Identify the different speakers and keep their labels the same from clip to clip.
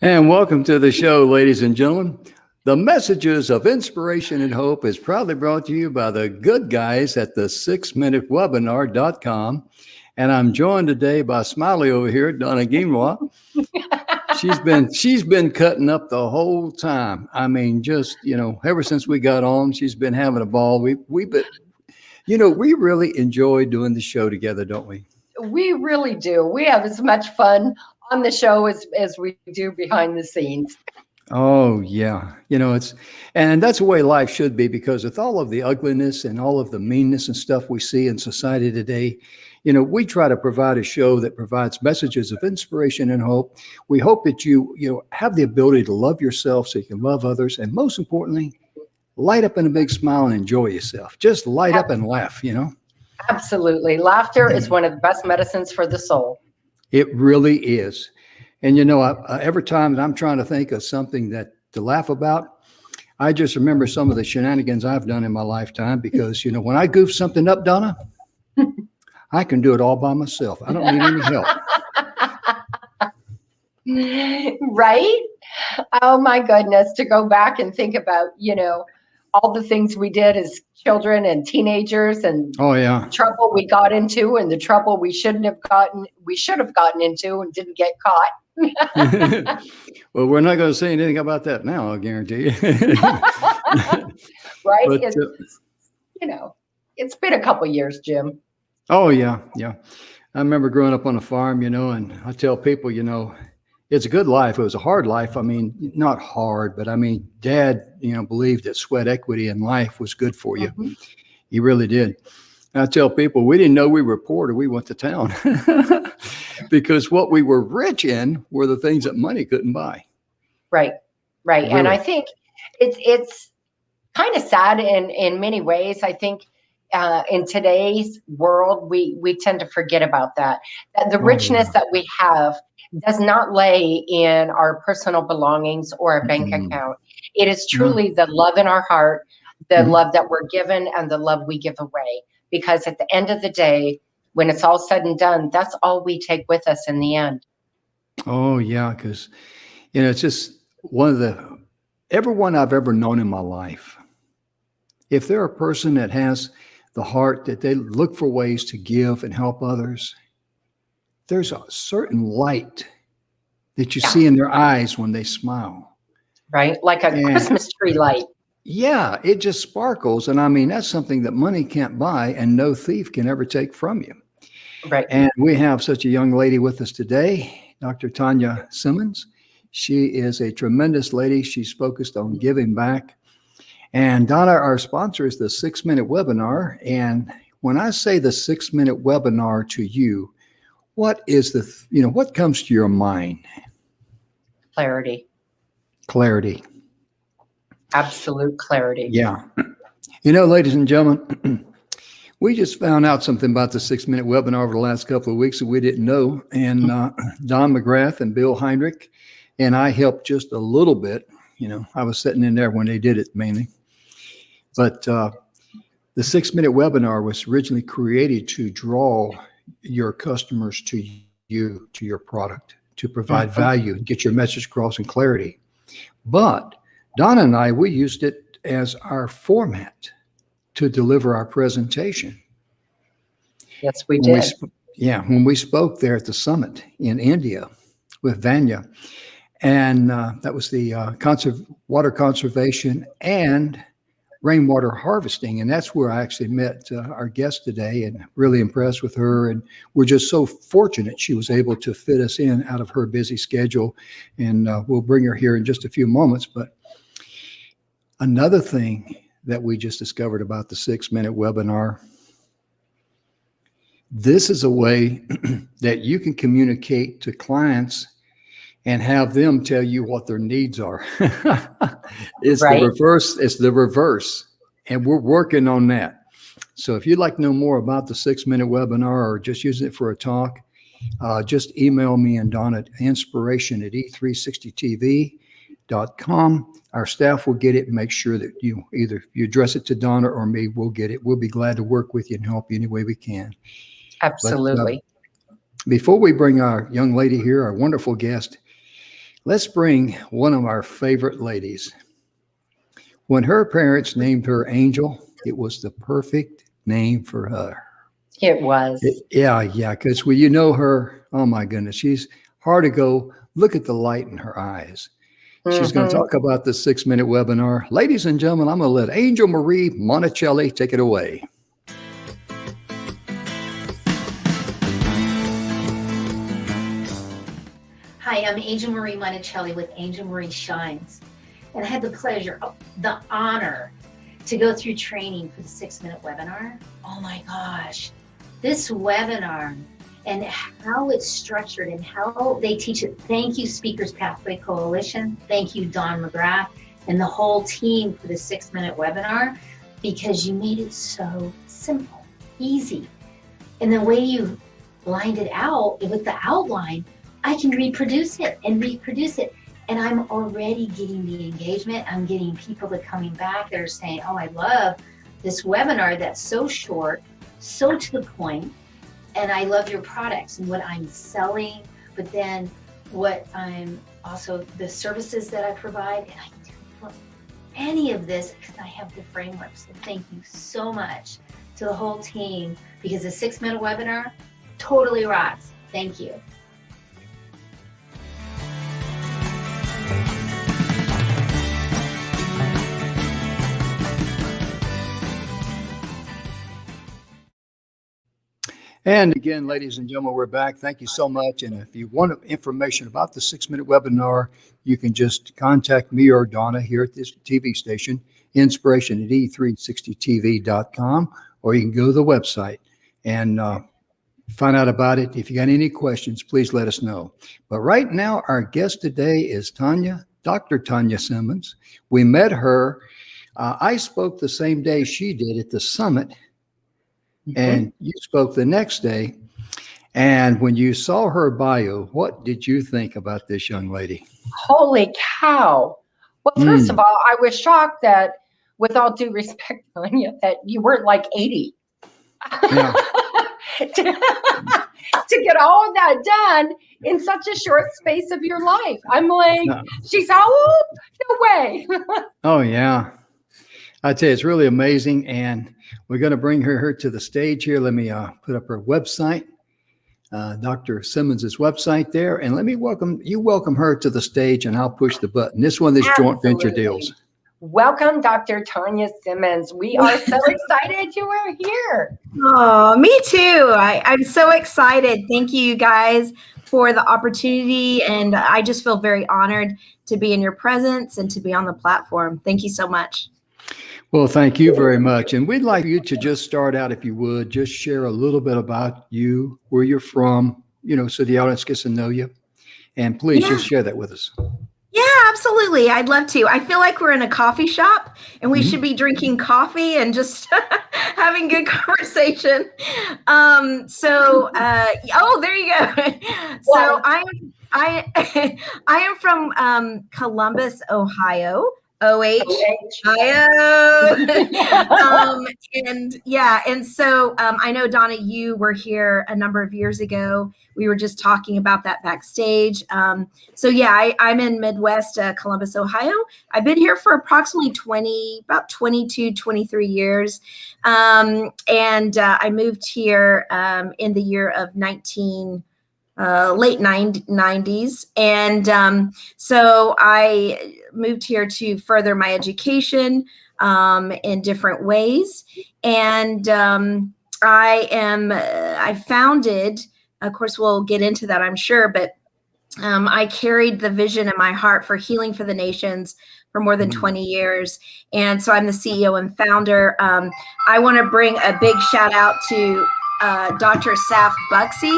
Speaker 1: And welcome to the show, ladies and gentlemen. The Messages of Inspiration and Hope is proudly brought to you by the good guys at the 6minutewebinar.com. And I'm joined today by Smiley over here, Donna Guinouard. She's been cutting up the whole time. I mean, just, ever since we got on, she's been having a ball. We really enjoy doing the show together, don't we?
Speaker 2: We really do. We have as much fun on the show as we do behind the scenes.
Speaker 1: Oh, yeah. And that's the way life should be, because with all of the ugliness and all of the meanness and stuff we see in society today, we try to provide a show that provides messages of inspiration and hope. We hope that you have the ability to love yourself so you can love others. And most importantly, light up in a big smile and enjoy yourself. Just light up and laugh,
Speaker 2: Absolutely. Laughter is one of the best medicines for the soul.
Speaker 1: It really is. And, every time that I'm trying to think of something to laugh about, I just remember some of the shenanigans I've done in my lifetime, because, when I goof something up, Donna, I can do it all by myself. I don't need any help.
Speaker 2: Right? Oh, my goodness. To go back and think about, all the things we did as children and teenagers, and trouble we got into, and the trouble we should have gotten into and didn't get caught.
Speaker 1: Well, we're not going to say anything about that now, I'll guarantee you.
Speaker 2: Right? But, it's been a couple years, Jim.
Speaker 1: Oh, yeah. I remember growing up on a farm, and I tell people, it's a good life. It was a hard life. I mean, not hard, but Dad, believed that sweat equity in life was good for you. Mm-hmm. He really did. And I tell people, we didn't know we were poor till we went to town, because what we were rich in were the things that money couldn't buy.
Speaker 2: Right. Really. And I think it's kind of sad in many ways. I think in today's world, we tend to forget about that the richness that we have does not lay in our personal belongings or our bank account. It is truly the love in our heart, the love that we're given, and the love we give away. Because at the end of the day, when it's all said and done, that's all we take with us in the end.
Speaker 1: Oh, yeah, because, it's just everyone I've ever known in my life, if they're a person that has the heart that they look for ways to give and help others, there's a certain light that you see in their eyes when they smile.
Speaker 2: Right? Like a Christmas tree light.
Speaker 1: Yeah, it just sparkles. And that's something that money can't buy and no thief can ever take from you.
Speaker 2: Right.
Speaker 1: And we have such a young lady with us today, Dr. Tania Simmons. She is a tremendous lady. She's focused on giving back. And Donna, our sponsor, is the 6-Minute Webinar. And when I say the 6-Minute Webinar to you, what is what comes to your mind?
Speaker 2: Clarity. Absolute clarity.
Speaker 1: Yeah. Ladies and gentlemen, we just found out something about the 6-Minute Webinar over the last couple of weeks that we didn't know. And Don McGrath and Bill Heinrich and I helped just a little bit. I was sitting in there when they did it mainly. But the 6-Minute Webinar was originally created to draw your customers to you, to your product, to provide value, get your message across in clarity. But Donna and I, we used it as our format to deliver our presentation.
Speaker 2: Yes, we did.
Speaker 1: When we spoke there at the summit in India with Vanya, and that was the water conservation and rainwater harvesting. And that's where I actually met our guest today, and really impressed with her. And we're just so fortunate she was able to fit us in out of her busy schedule. And we'll bring her here in just a few moments. But another thing that we just discovered about the 6-Minute Webinar, this is a way that you can communicate to clients and have them tell you what their needs are. It's right. It's the reverse. And we're working on that. So if you'd like to know more about the 6-Minute Webinar or just using it for a talk, just email me and Donna at inspiration@e360tv.com. Our staff will get it and make sure that you address it to Donna or me, we'll get it. We'll be glad to work with you and help you any way we can.
Speaker 2: Absolutely.
Speaker 1: But, before we bring our young lady here, our wonderful guest, let's bring one of our favorite ladies. When her parents named her Angel, it was the perfect name for her.
Speaker 2: It was.
Speaker 1: Yeah, because when you know her, oh my goodness, she's hard to go. Look at the light in her eyes. She's going to talk about the 6-minute webinar. Ladies and gentlemen, I'm going to let Angel Marie Monticelli take it away.
Speaker 3: Hi, I'm Angel Marie Monticelli with Angel Marie Shines. And I had the pleasure, the honor to go through training for the 6-minute webinar. Oh my gosh, this webinar and how it's structured and how they teach it. Thank you, Speakers Pathway Coalition. Thank you, Don McGrath and the whole team for the 6-minute webinar, because you made it so simple, easy. And the way you lined it out with the outline, I can reproduce it and reproduce it. And I'm already getting the engagement. I'm getting people that are coming back that are saying, oh, I love this webinar that's so short, so to the point. And I love your products and what I'm selling, but then what I'm also the services that I provide. And I do any of this because I have the framework. So thank you so much to the whole team, because the 6-minute webinar totally rocks. Thank you.
Speaker 1: And again, ladies and gentlemen, we're back. Thank you so much. And if you want information about the 6-minute webinar, you can just contact me or Donna here at this TV station, inspiration at e360tv.com, or you can go to the website and find out about it. If you got any questions, please let us know. But right now, our guest today is Dr. Tania Simmons. We met her. I spoke the same day she did at the summit. And you spoke the next day. And when you saw her bio, what did you think about this young lady?
Speaker 2: Holy cow. Well, first of all, I was shocked that, with all due respect, Tanya, that you weren't like 80. Yeah. to get all of that done in such a short space of your life. I'm like, she's how old? No way.
Speaker 1: Oh, yeah. I tell you, it's really amazing. And we're going to bring her to the stage here. Let me put up her website, Dr. Simmons' website there. And let me welcome her to the stage, and I'll push the button. This one, this joint venture deals.
Speaker 2: Welcome, Dr. Tania Simmons. We are so excited you are here.
Speaker 4: Oh, me too. I'm so excited. Thank you guys for the opportunity. And I just feel very honored to be in your presence and to be on the platform. Thank you so much.
Speaker 1: Well, thank you very much. And we'd like you to just start out, if you would, just share a little bit about you, where you're from, so the audience gets to know you. And please just share that with us.
Speaker 4: Yeah, absolutely. I'd love to. I feel like we're in a coffee shop and we should be drinking coffee and just having good conversation. Oh, there you go. So I am from Columbus, Ohio. Ohio. And so I know, Donna, you were here a number of years ago. We were just talking about that backstage. I'm in Midwest, Columbus, Ohio. I've been here for approximately 22, 23 years. I moved here in the year of late 90s. And so I moved here to further my education in different ways. And I founded, of course, we'll get into that, I'm sure, but I carried the vision in my heart for healing for the nations for more than 20 years. And so I'm the CEO and founder. I want to bring a big shout out to Dr. Saf Buxey.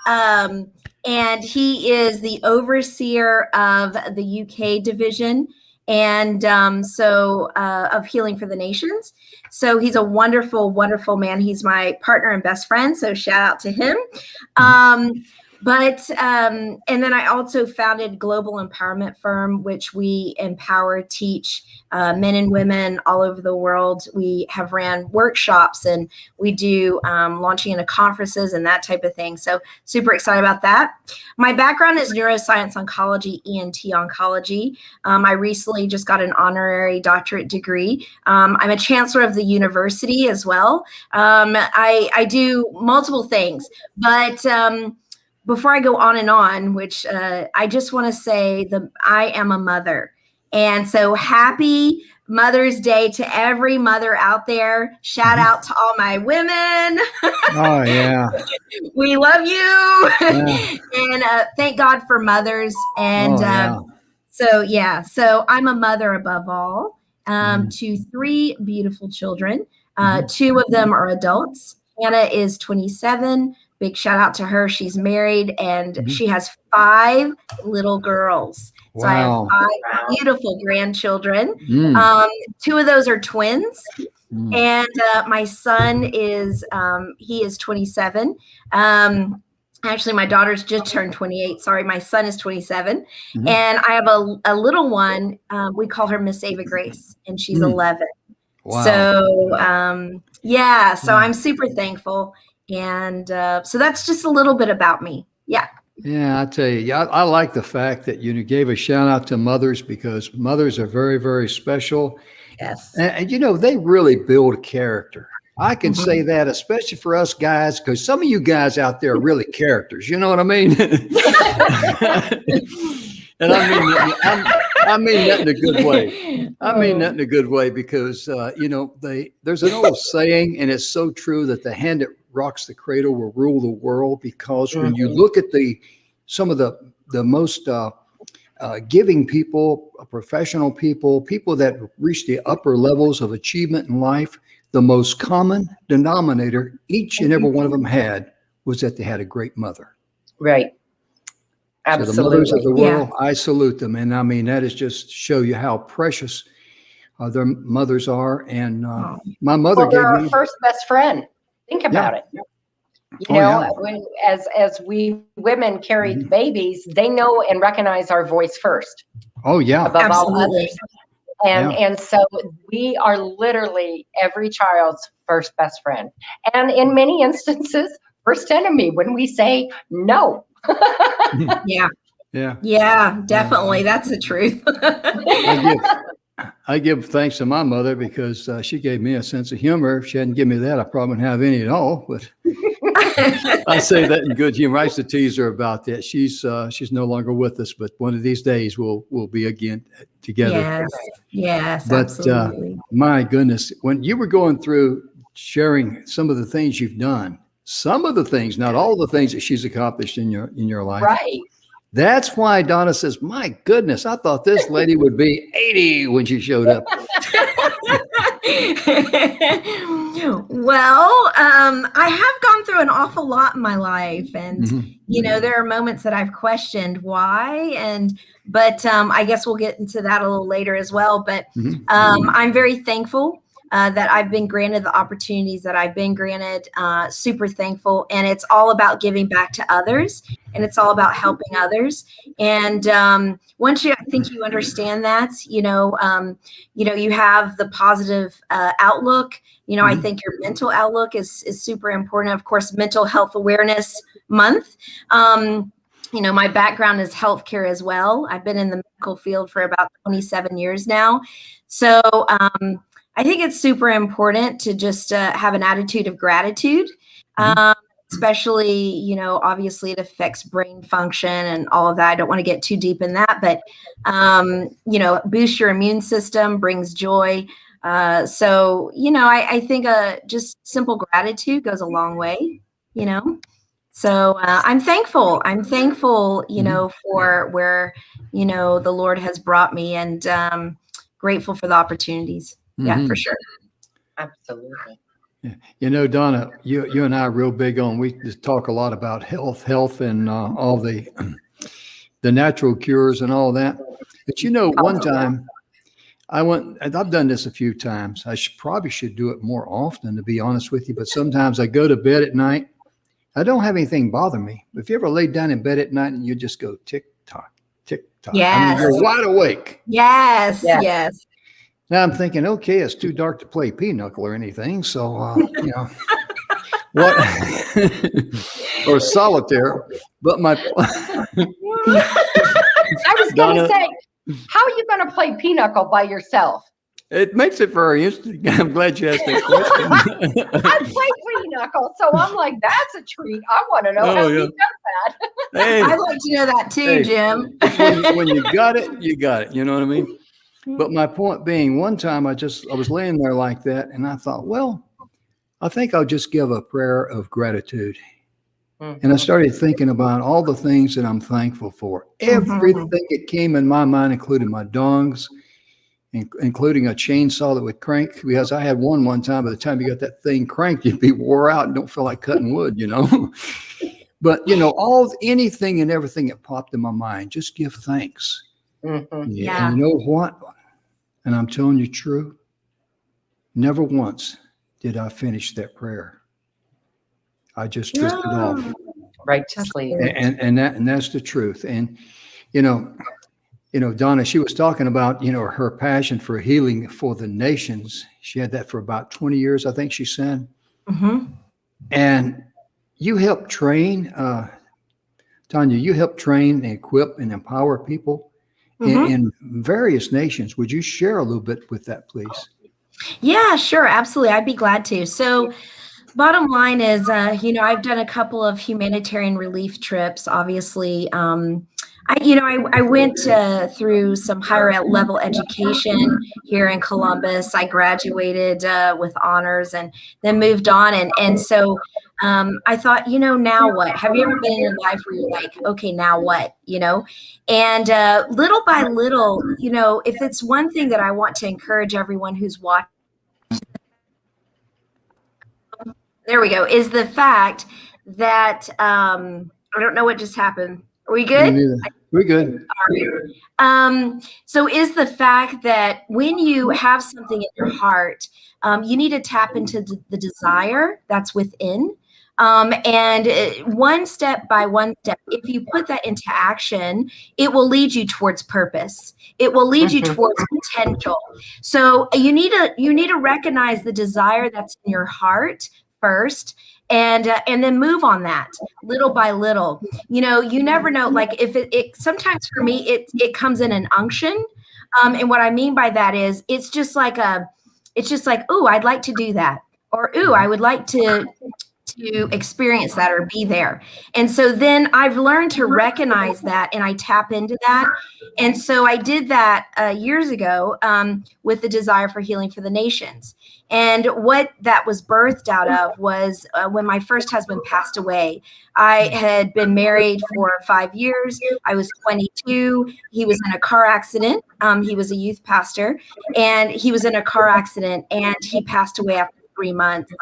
Speaker 4: And he is the overseer of the UK division and of Healing for the Nations. So he's a wonderful, wonderful man. He's my partner and best friend. So shout out to him. But and then I also founded Global Empowerment Firm, which we empower, teach men and women all over the world. We have ran workshops and we do launching into conferences and that type of thing. So super excited about that. My background is neuroscience oncology, ENT oncology. I recently just got an honorary doctorate degree. I'm a chancellor of the university as well. I do multiple things, but before I go on, which I just want to say I am a mother. And so happy Mother's Day to every mother out there. Shout out to all my women.
Speaker 1: Oh, yeah.
Speaker 4: We love you.
Speaker 1: Yeah.
Speaker 4: And thank God for mothers. And
Speaker 1: yeah.
Speaker 4: So I'm a mother above all to 3 beautiful children. 2 of them are adults. Hannah is 27. Big shout out to her. She's married and she has 5 little girls.
Speaker 1: Wow.
Speaker 4: So I have 5 beautiful grandchildren. 2 of those are twins. And my son is, he is 27. Actually, my daughter's just turned 28. Sorry, my son is 27. And I have a little one. We call her Miss Ava Grace, and she's 11.
Speaker 1: Wow.
Speaker 4: So, so I'm super thankful. And so that's just a little bit about me. Yeah.
Speaker 1: Yeah, I tell you, I like the fact that you gave a shout out to mothers, because mothers are very, very special.
Speaker 4: Yes.
Speaker 1: And they really build character. I can say that, especially for us guys, because some of you guys out there are really characters. You know what I mean? And I mean that in a good way. I mean that in a good way, because there's an old saying, and it's so true, that the hand that rocks the cradle will rule the world. Because when you look at some of the most giving people, professional people that reach the upper levels of achievement in life, the most common denominator each and every one of them had was that they had a great mother.
Speaker 2: Right. Absolutely.
Speaker 1: So the mothers of the world, I salute them. And I mean, that is just show you how precious their mothers are. And my mother gave me
Speaker 2: our first best friend. Think about it. As we women carry babies, they know and recognize our voice first.
Speaker 1: Oh yeah.
Speaker 2: Above
Speaker 4: Absolutely.
Speaker 2: all others. And so we are literally every child's first best friend. And in many instances, worst enemy when we say no.
Speaker 4: Yeah, definitely. That's the truth.
Speaker 1: I give thanks to my mother because she gave me a sense of humor. If she hadn't given me that, I probably wouldn't have any at all. But I say that in good humor. I used to tease her about that. She's no longer with us, but one of these days we'll be again together.
Speaker 4: Yes,
Speaker 1: but
Speaker 4: absolutely.
Speaker 1: My goodness, when you were going through sharing some of the things you've done, some of the things, not all the things that she's accomplished in your life,
Speaker 2: right?
Speaker 1: That's why Donna says, my goodness, I thought this lady would be 80 when she showed up.
Speaker 4: Well, I have gone through an awful lot in my life. And, there are moments that I've questioned why. But I guess we'll get into that a little later as well. But I'm very thankful that I've been granted the opportunities that I've been granted, super thankful. And it's all about giving back to others, and it's all about helping others. And once I think you understand that, you have the positive outlook. I think your mental outlook is super important. Of course, Mental Health Awareness Month. My background is healthcare as well. I've been in the medical field for about 27 years now. So I think it's super important to just have an attitude of gratitude, especially, obviously it affects brain function and all of that. I don't want to get too deep in that, but, boost your immune system, brings joy. So, I think just simple gratitude goes a long way, So I'm thankful. For where, the Lord has brought me, and grateful for the opportunities. Yeah, for sure.
Speaker 2: Absolutely.
Speaker 1: Yeah. Donna, you and I are real big on, we just talk a lot about health and all the natural cures and all that. But one time I went, and I've done this a few times. I probably should do it more often, to be honest with you. But sometimes I go to bed at night, I don't have anything bother me. If you ever lay down in bed at night and you just go tick tock, tick tock. I mean,
Speaker 4: Yes.
Speaker 1: you're wide awake.
Speaker 4: Yes.
Speaker 2: Yeah.
Speaker 4: Yes.
Speaker 1: Now I'm thinking, okay, it's too dark to play pinochle or anything. So, you know, what, or solitaire. But my,
Speaker 2: I was going to
Speaker 1: Donna,
Speaker 2: say, how are you going to play pinochle by yourself?
Speaker 1: it makes it very interesting. I'm glad you asked that question.
Speaker 2: I play pinochle, so I'm like, that's a treat. I want to know
Speaker 1: Oh,
Speaker 2: how
Speaker 1: yeah.
Speaker 2: he does that.
Speaker 1: Hey,
Speaker 4: I'd like to know that too,
Speaker 1: Hey,
Speaker 4: Jim.
Speaker 1: when you got it, you got it. You know what I mean? But my point being, one time I was laying there like that, and I thought, well, I think I'll just give a prayer of gratitude. And I started thinking about all the things that I'm thankful for. Everything that came in my mind, including my dongs, including a chainsaw that would crank, because I had one time. By the time you got that thing cranked, you'd be wore out and don't feel like cutting wood, you know. But, you know, anything and everything that popped in my mind, just give thanks.
Speaker 4: Yeah.
Speaker 1: And you know what? And I'm telling you true, never once did I finish that prayer. I just drifted off.
Speaker 2: Right to sleep.
Speaker 1: And that's the truth. And, you know, Donna, she was talking about, you know, her passion for healing for the nations. She had that for about 20 years, I think she said. And you help train, Tanya, you help train and equip and empower people in various nations. Would you share a little bit with that, please?
Speaker 4: Yeah, sure. Absolutely. I'd be glad to. So bottom line is, you know, I've done a couple of humanitarian relief trips, obviously. I went through some higher level education here in Columbus. I graduated with honors and then moved on. And so I thought, you know, now what? Have you ever been in your life where you're like, okay, now what? You know, and little by little, you know, if it's one thing that I want to encourage everyone who's watching, there we go, is the fact that I don't know what just happened. Are we good?
Speaker 1: We're good.
Speaker 4: So is the fact that when you have something in your heart, you need to tap into the desire that's within. And one step by one step, if you put that into action, it will lead you towards purpose. It will lead you towards potential. So you need to recognize the desire that's in your heart first, and then move on that little by little. You know, you never know. Like if it sometimes for me, it comes in an unction. And what I mean by that is it's just like, ooh, I'd like to do that. Or, ooh, I would like to experience that or be there. And so then I've learned to recognize that and I tap into that. And so I did that years ago with the desire for healing for the nations. And what that was birthed out of was when my first husband passed away. I had been married for 5 years. I was 22. He was in a car accident. He was a youth pastor, and he was in a car accident and he passed away after 3 months.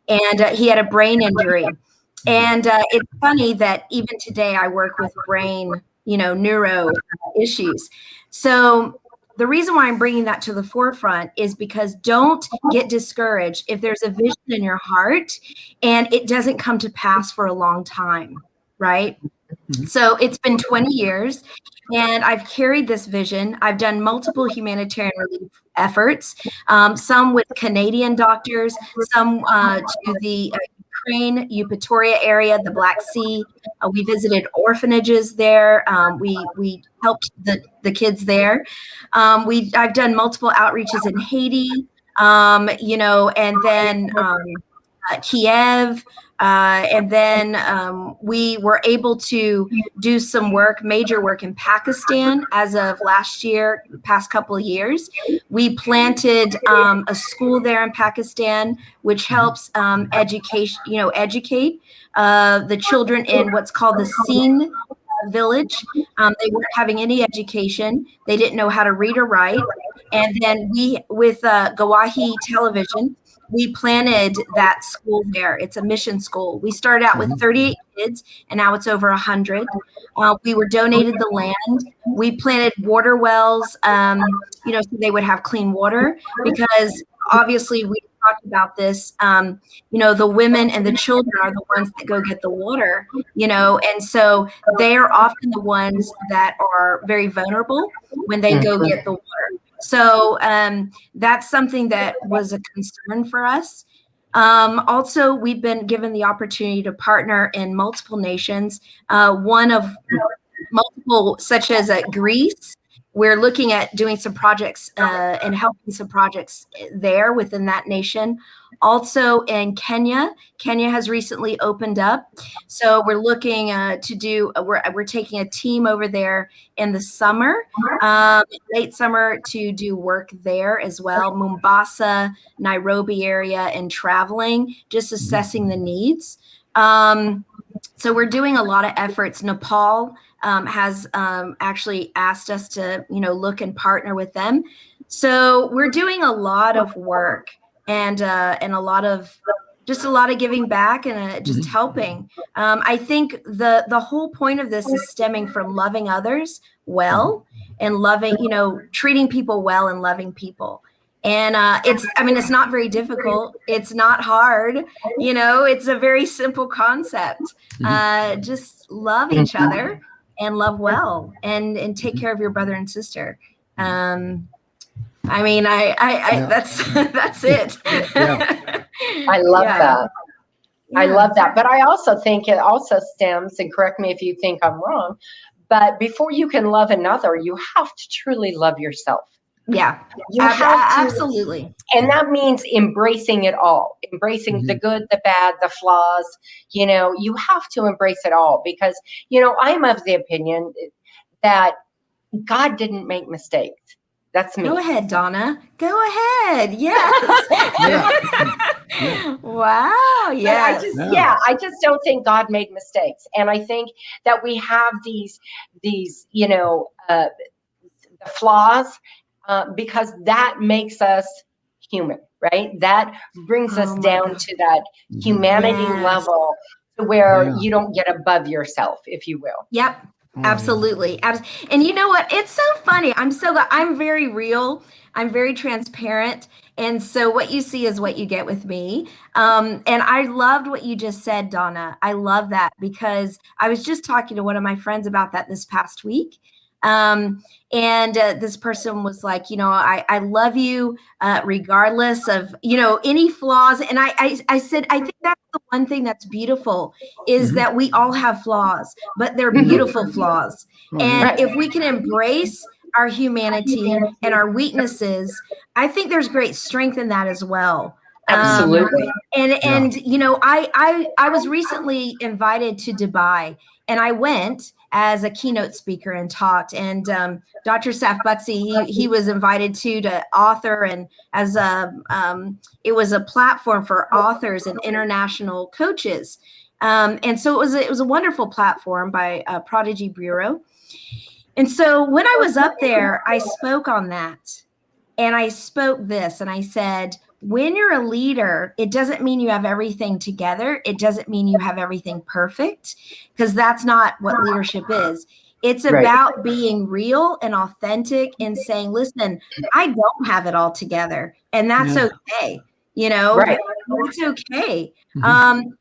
Speaker 4: And he had a brain injury. And it's funny that even today I work with brain, you know, neuro issues. So the reason why I'm bringing that to the forefront is because don't get discouraged if there's a vision in your heart and it doesn't come to pass for a long time, right? So it's been 20 years and I've carried this vision. I've done multiple humanitarian relief efforts, some with Canadian doctors, some to the Ukraine, Eupatoria area, the Black Sea. We visited orphanages there. We helped the kids there. I've done multiple outreaches in Haiti, you know, and then Kiev. And then we were able to do some work, major work in Pakistan as of last year, past couple of years. We planted a school there in Pakistan, which helps educate the children in what's called the Singh village. They weren't having any education. They didn't know how to read or write. And then we, with Gawahi television, we planted that school there. It's a mission school. We started out with 38 kids, and now it's over 100. We were donated the land. We planted water wells, you know, so they would have clean water, because obviously talked about this. The women and the children are the ones that go get the water, and so they are often the ones that are very vulnerable when they go get the water. So that's something that was a concern for us. Also, we've been given the opportunity to partner in multiple nations, one of multiple, such as Greece. We're looking at doing some projects and helping some projects there within that nation. Also in Kenya. Kenya has recently opened up. So we're looking to do, we're taking a team over there in the summer, late summer, to do work there as well. Mombasa, Nairobi area, and traveling, just assessing the needs. So we're doing a lot of efforts. Nepal has actually asked us to, look and partner with them. So we're doing a lot of work and a lot of giving back and just helping. I think the whole point of this is stemming from loving others well and loving, treating people well and loving people. And it's not very difficult. It's not hard. It's a very simple concept. Just love each other and love well and take care of your brother and sister. That's it.
Speaker 2: Yeah. I love that. Yeah. I love that. But I also think it also stems, and correct me if you think I'm wrong, but before you can love another, you have to truly love yourself.
Speaker 4: Yeah,
Speaker 2: you have to,
Speaker 4: absolutely.
Speaker 2: And that means embracing it all, embracing the good, the bad, the flaws. You have to embrace it all because, I'm of the opinion that God didn't make mistakes. That's me.
Speaker 4: Go ahead, Donna. Go ahead. Yes.
Speaker 1: Yeah.
Speaker 4: Wow. Yes.
Speaker 2: I just don't think God made mistakes. And I think that we have these the flaws because that makes us human, right? That brings us down to that humanity level to where you don't get above yourself, if you will.
Speaker 4: Yep. Absolutely. And you know what? It's so funny. I'm very real. I'm very transparent. And so what you see is what you get with me. And I loved what you just said, Donna. I love that because I was just talking to one of my friends about that this past week. And this person was like, I love you regardless of, any flaws. And I said, I think that's the one thing that's beautiful is that we all have flaws, but they're beautiful flaws. And if we can embrace our humanity and our weaknesses, I think there's great strength in that as well.
Speaker 2: Absolutely.
Speaker 4: I was recently invited to Dubai, and I went as a keynote speaker and talked. And Dr. Saf Buxi, he was invited to author, and as it was a platform for authors and international coaches. And so it was a wonderful platform by Prodigy Bureau. And so when I was up there, I spoke on that. And I spoke this, and I said, when you're a leader, it doesn't mean you have everything together. It doesn't mean you have everything perfect, because that's not what leadership is. It's about being real and authentic and saying, listen, I don't have it all together. And that's okay. It's okay.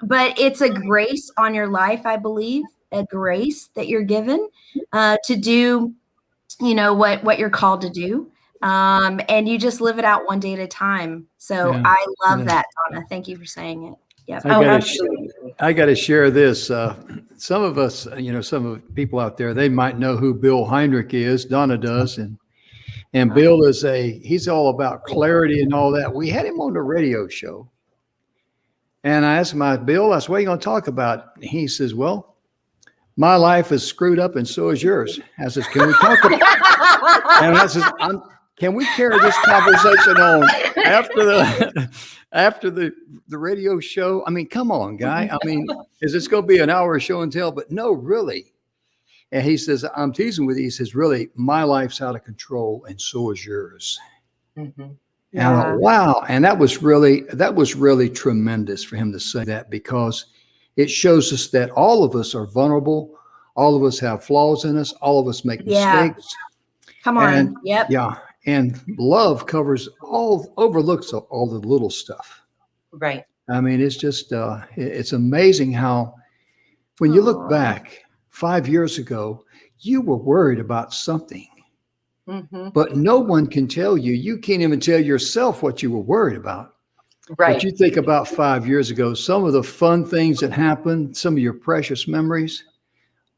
Speaker 4: But it's a grace on your life, I believe, a grace that you're given to do, what you're called to do. And you just live it out one day at a time. So I love that, Donna. Thank you for saying it. Yeah.
Speaker 1: I got to share this. Some of us, some of the people out there, they might know who Bill Heinrich is. Donna does. And Bill he's all about clarity and all that. We had him on the radio show. And I asked him, Bill, I said, what are you going to talk about? He says, well, my life is screwed up and so is yours. I says, can we talk about it? And I says, can we carry this conversation on after the radio show? I mean, come on, guy. I mean, is this going to be an hour show and tell? But no, really. And he says, I'm teasing with you. He says, really, my life's out of control and so is yours. Mm-hmm. Yeah. And I thought, wow. And that was really tremendous for him to say that, because it shows us that all of us are vulnerable. All of us have flaws in us. All of us make mistakes.
Speaker 4: Come on.
Speaker 1: Yeah. And love overlooks all the little stuff.
Speaker 2: Right.
Speaker 1: I mean, it's just, it's amazing how, when you look back 5 years ago, you were worried about something, but no one can tell you. You can't even tell yourself what you were worried about.
Speaker 2: Right.
Speaker 1: But you think about 5 years ago, some of the fun things that happened, some of your precious memories,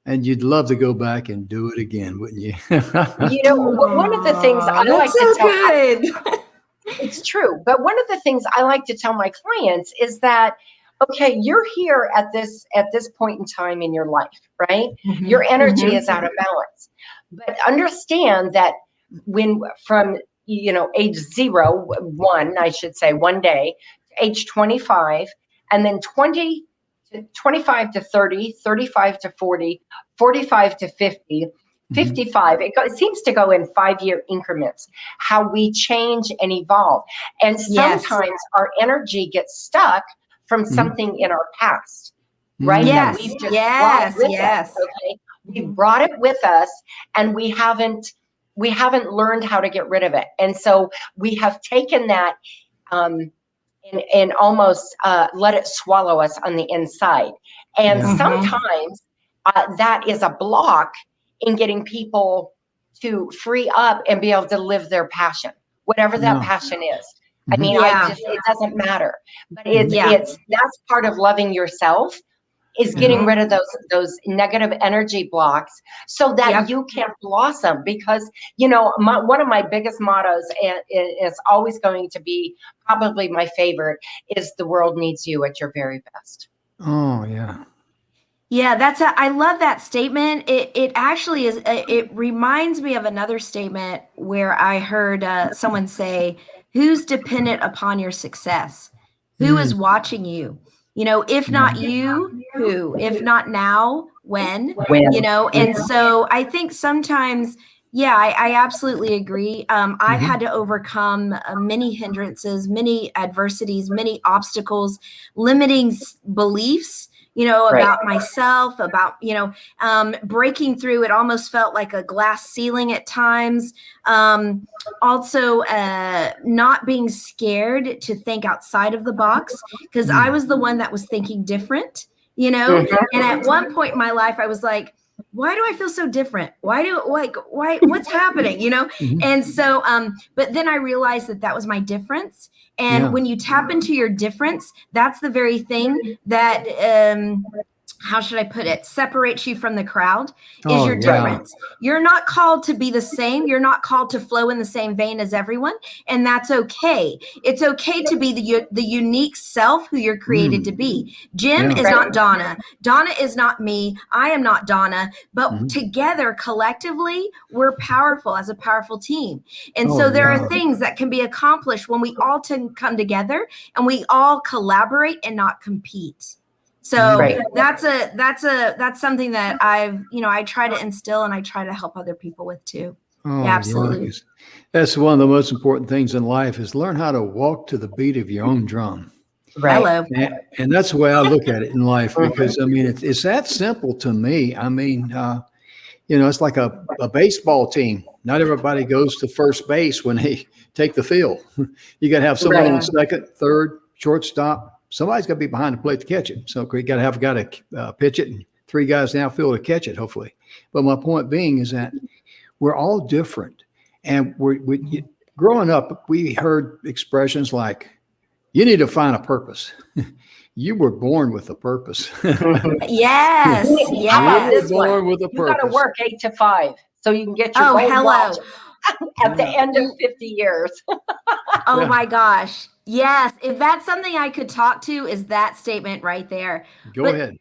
Speaker 1: and you'd love to go back and do it again, wouldn't you?
Speaker 2: You know, one of the things I like to tell, it's true, but one of the things I like to tell my clients is that, okay, you're here at this point in time in your life, right? Your energy is out of balance, but understand that when from age 1, I should say, one day, age 25, and then 25 to 30, 35 to 40, 45 to 50, 55. It seems to go in 5-year increments, how we change and evolve. And sometimes our energy gets stuck from something in our past, right?
Speaker 4: Yes,
Speaker 2: That we've just brought with us, okay? We brought it with us, and we haven't learned how to get rid of it. And so we have taken that and almost let it swallow us on the inside. And sometimes that is a block in getting people to free up and be able to live their passion, whatever that passion is. I mean, it doesn't matter, but that's part of loving yourself, is getting rid of those negative energy blocks so that you can blossom. Because, one of my biggest mottos, and is always going to be probably my favorite, is the world needs you at your very best.
Speaker 1: Oh, yeah.
Speaker 4: Yeah, I love that statement. It actually is, it reminds me of another statement where I heard someone say, who's dependent upon your success? Who is watching you? If not you, who? If not now, when? And so I think sometimes, I absolutely agree. I've had to overcome many hindrances, many adversities, many obstacles, limiting beliefs, about myself, about, breaking through. It almost felt like a glass ceiling at times. Also, not being scared to think outside of the box, because I was the one that was thinking different, and at one point in my life, I was like, why do I feel so different? Why, what's happening, And so, but then I realized that was my difference. And when you tap into your difference, that's the very thing that, how should I put it, separates you from the crowd, is your difference. You're not called to be the same. You're not called to flow in the same vein as everyone. And that's okay. It's okay to be the unique self who you're created to be. Jim is not Donna. Donna is not me. I am not Donna. But together, collectively, we're powerful as a powerful team. And so there are things that can be accomplished when we all come together and we all collaborate and not compete. So that's something that I try to instill, and I try to help other people with too. Absolutely.
Speaker 1: Yes. That's one of the most important things in life, is learn how to walk to the beat of your own drum.
Speaker 4: Hello.
Speaker 1: And that's the way I look at it in life, because I mean, it's that simple to me. I mean, it's like a baseball team. Not everybody goes to first base when they take the field. You got to have someone on second, third, shortstop. Somebody's got to be behind the plate to catch it. So you got to have a guy to pitch it, and 3 guys in the outfield to catch it, hopefully. But my point being is that we're all different. And we growing up, we heard expressions like, you need to find a purpose. You were born with a purpose.
Speaker 4: Yes.
Speaker 1: You were born with a purpose.
Speaker 2: You got to work 8 to 5 so you can get your gold watch at the end of 50 years.
Speaker 4: Oh my gosh. Yes. If that's something I could talk to, is that statement right there.
Speaker 1: Go ahead.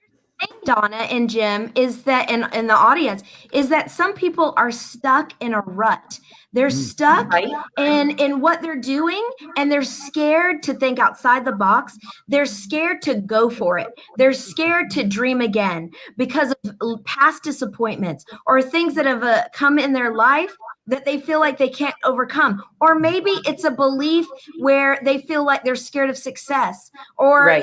Speaker 4: Donna and Jim, is that in the audience, is that some people are stuck in a rut. They're stuck in what they're doing, and they're scared to think outside the box. They're scared to go for it. They're scared to dream again because of past disappointments or things that have come in their life that they feel like they can't overcome. Or maybe it's a belief where they feel like they're scared of success, or,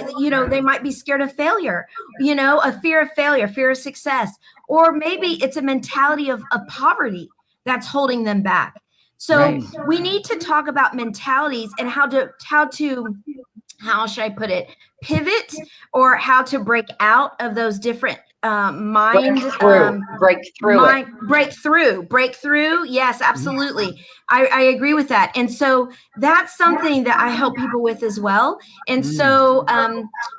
Speaker 4: they might be scared of failure, a fear of failure, fear of success. Or maybe it's a mentality of poverty that's holding them back. So we need to talk about mentalities and how should I put it, pivot, or how to break out of those different breakthrough. Yes, absolutely. I agree with that. And so that's something that I help people with as well. And so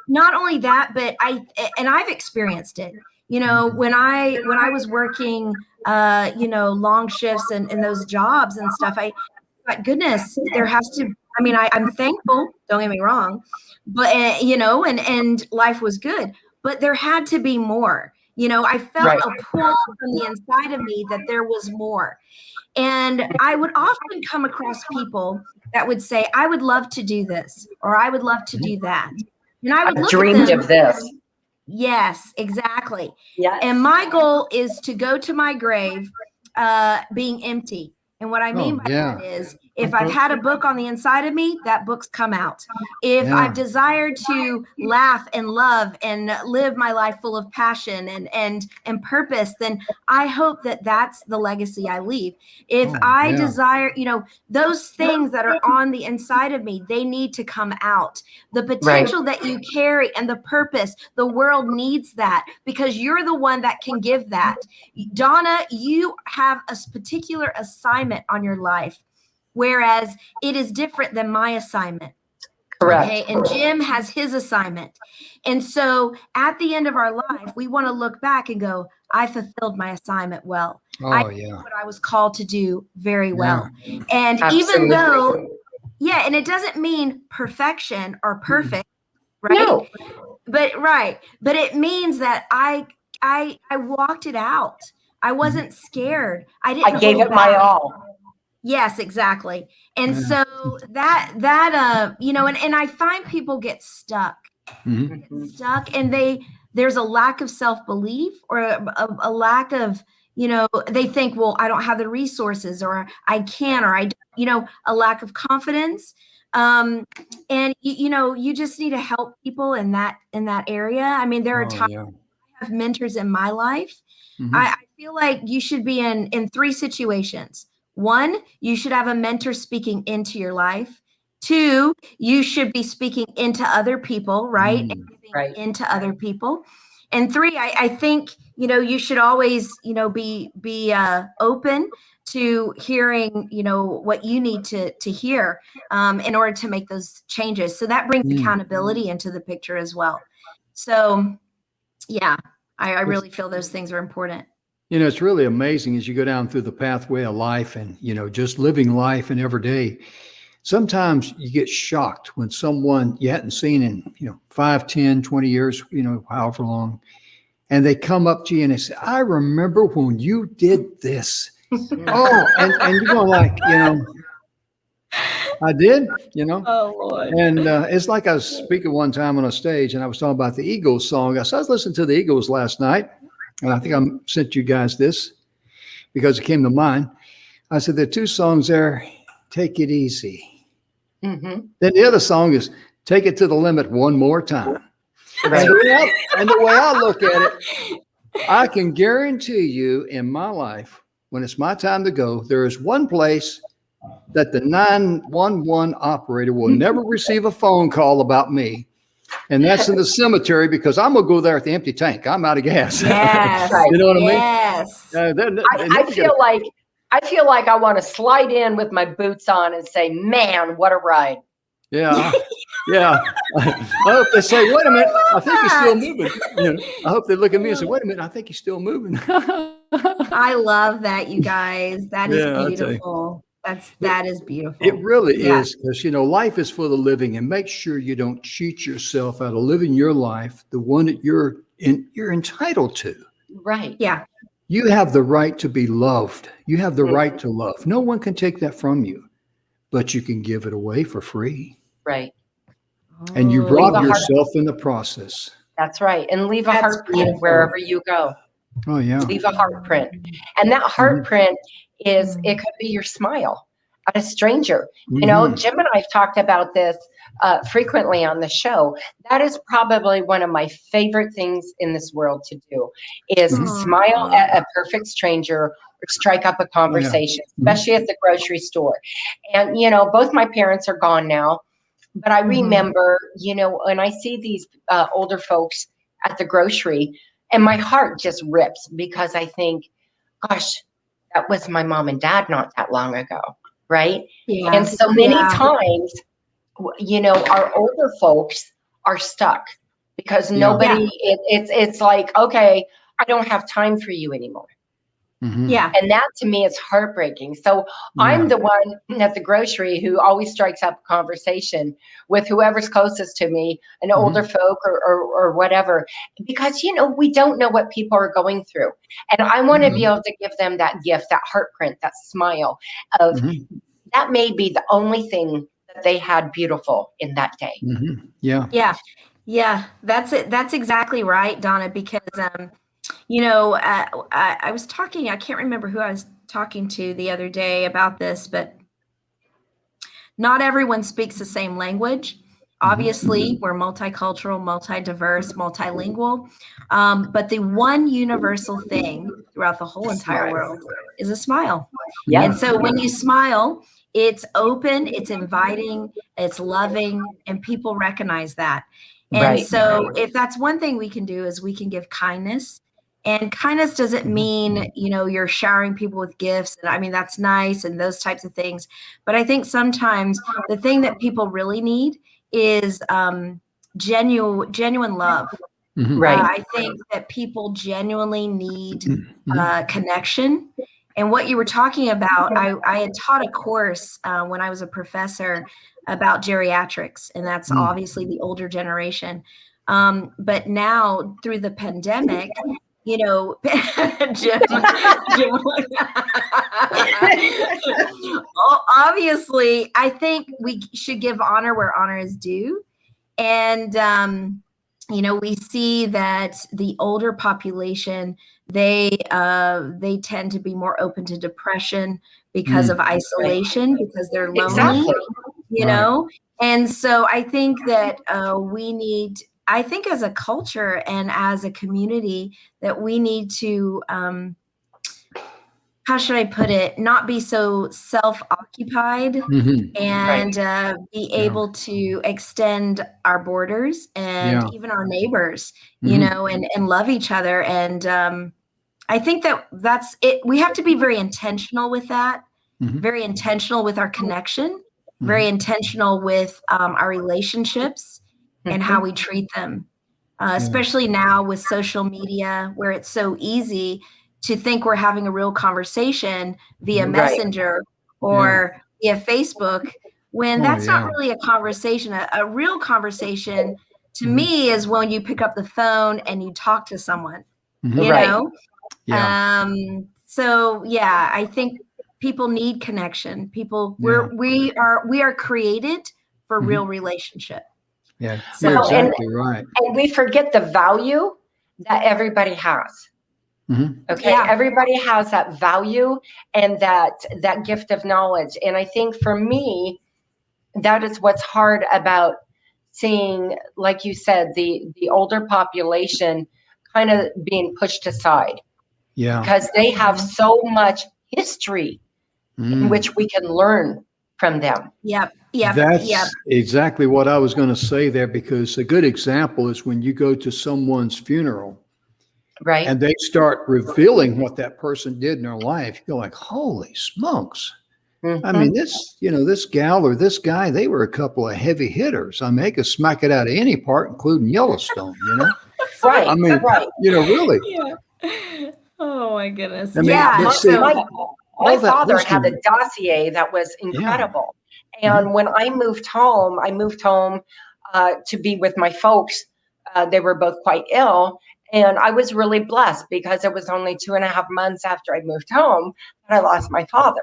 Speaker 4: not only that, but I've experienced it. You know, when I was working, long shifts and those jobs and stuff, my goodness, there has to, I mean, I'm thankful, don't get me wrong, but, and life was good, but there had to be more. I felt a pull from the inside of me that there was more. And I would often come across people that would say, I would love to do this, or I would love to do that. And I would look
Speaker 2: dreamed
Speaker 4: at them,
Speaker 2: of this.
Speaker 4: Yes, exactly.
Speaker 2: Yes.
Speaker 4: And my goal is to go to my grave being empty. And what I mean by that is, if I've had a book on the inside of me, that book's come out. If I've desired to laugh and love and live my life full of passion and purpose, then I hope that that's the legacy I leave. If I desire, those things that are on the inside of me, they need to come out. The potential that you carry and the purpose, the world needs that, because you're the one that can give that. Donna, you have a particular assignment on your life, whereas it is different than my assignment.
Speaker 2: Correct.
Speaker 4: Okay, and Jim has his assignment. And so at the end of our life, we want to look back and go, I fulfilled my assignment well. I did what I was called to do very well. And even though, and it doesn't mean perfection or perfect, right?
Speaker 2: No.
Speaker 4: But it means that I walked it out. I wasn't scared. I
Speaker 2: gave it my all.
Speaker 4: Yes, exactly. And so that and I find people get stuck, and there's a lack of self-belief, or a lack of, they think, well, I don't have the resources, or I can't, or a lack of confidence. And you just need to help people in that area. I mean, there are times I have mentors in my life. I feel like you should be in three situations. One, you should have a mentor speaking into your life. Two, you should be speaking into other people, right? And giving into other people. And three, I think, you should always, be open to hearing, what you need to hear in order to make those changes. So that brings accountability into the picture as well. So, I really feel those things are important.
Speaker 1: It's really amazing as you go down through the pathway of life and, just living life and every day. Sometimes you get shocked when someone you hadn't seen in, 5, 10, 20 years, however long, and they come up to you and they say, I remember when you did this. And you're going like, I did,
Speaker 4: Oh, Lord.
Speaker 1: And it's like I was speaking one time on a stage and I was talking about the Eagles song. I was listening to the Eagles last night, and I think I sent you guys this because it came to mind. I said, there are two songs there, Take It Easy. Then the other song is Take It to the Limit One More Time. And the way I look at it, I can guarantee you in my life, when it's my time to go, there is one place that the 911 operator will never receive a phone call about me. And that's in the cemetery, because I'm going to go there at the empty tank. I'm out of gas.
Speaker 4: Yes.
Speaker 1: You know what I mean?
Speaker 4: Yes.
Speaker 2: I feel like I want to slide in with my boots on and say, man, what a ride.
Speaker 1: Yeah. I hope they say, wait a minute, I think he's still moving. I hope they look at me and say, wait a minute, I think he's still moving.
Speaker 4: I love that, you guys. That is beautiful. That is beautiful.
Speaker 1: It really is, because life is for the living, and make sure you don't cheat yourself out of living your life, the one that you're entitled to.
Speaker 2: Right.
Speaker 4: Yeah.
Speaker 1: You have the right to be loved. You have the right to love. No one can take that from you, but you can give it away for free.
Speaker 2: Right.
Speaker 1: And you rob yourself in the process.
Speaker 2: That's right. And leave a heart print wherever you go.
Speaker 1: Oh, yeah.
Speaker 2: Leave a heart print. And that heart print is, it could be your smile. at a stranger. Jim and I've talked about this frequently on the show. That is probably one of my favorite things in this world to do, is smile at a perfect stranger or strike up a conversation, especially at the grocery store. And, both my parents are gone now, but I remember, when I see these older folks at the grocery, and my heart just rips, because I think, gosh, that was my mom and dad not that long ago, right?
Speaker 4: Yeah.
Speaker 2: And so many times, our older folks are stuck because nobody, it's like, okay, I don't have time for you anymore.
Speaker 4: Yeah.
Speaker 2: And that to me is heartbreaking. So I'm the one at the grocery who always strikes up a conversation with whoever's closest to me, an older folk or whatever, because, we don't know what people are going through. And I want to be able to give them that gift, that heartprint, that smile of that may be the only thing that they had beautiful in that day.
Speaker 1: Yeah.
Speaker 4: Yeah. Yeah. That's it. That's exactly right, Donna, because, I was talking, I can't remember who I was talking to the other day about this, but not everyone speaks the same language. Obviously, we're multicultural, multi-diverse, multilingual. But the one universal thing throughout the whole entire world is a smile.
Speaker 2: Yeah.
Speaker 4: And so when you smile, it's open, it's inviting, it's loving, and people recognize that. And so if that's one thing we can do, is we can give kindness. And kindness doesn't mean, you're showering people with gifts. And I mean, that's nice and those types of things. But I think sometimes the thing that people really need is genuine love. I think that people genuinely need connection. And what you were talking about, I had taught a course when I was a professor about geriatrics, and that's obviously the older generation. But now through the pandemic, Jim, obviously, I think we should give honor where honor is due. And, we see that the older population, they tend to be more open to depression because of isolation, because they're lonely, And so I think that I think as a culture and as a community that we need to, how should I put it, not be so self-occupied and be able to extend our borders and even our neighbors, and love each other. And I think that's it. We have to be very intentional with that, very intentional with our connection, very intentional with our relationships and how we treat them, especially now with social media, where it's so easy to think we're having a real conversation via Messenger or via Facebook, when that's not really a conversation. A real conversation to me is when you pick up the phone and you talk to someone, So I think people need connection. We are created for real relationship.
Speaker 1: Yeah,
Speaker 2: So,
Speaker 1: you're exactly right.
Speaker 2: And we forget the value that everybody has. Okay, everybody has that value and that gift of knowledge. And I think for me, that is what's hard about seeing, like you said, the older population kind of being pushed aside.
Speaker 1: Yeah.
Speaker 2: Because they have so much history in which we can learn from them.
Speaker 1: That's exactly what I was going to say there, because a good example is when you go to someone's funeral,
Speaker 2: right?
Speaker 1: And they start revealing what that person did in their life. You're like, holy smokes. I mean, this gal or this guy, they were a couple of heavy hitters. I mean, they could smack it out of any part, including Yellowstone,
Speaker 2: Right.
Speaker 1: I mean, really.
Speaker 4: Oh my goodness.
Speaker 1: I mean,
Speaker 2: my father had a dossier that was incredible. And when I moved home to be with my folks. They were both quite ill. And I was really blessed because it was only 2.5 months after I moved home that I lost my father.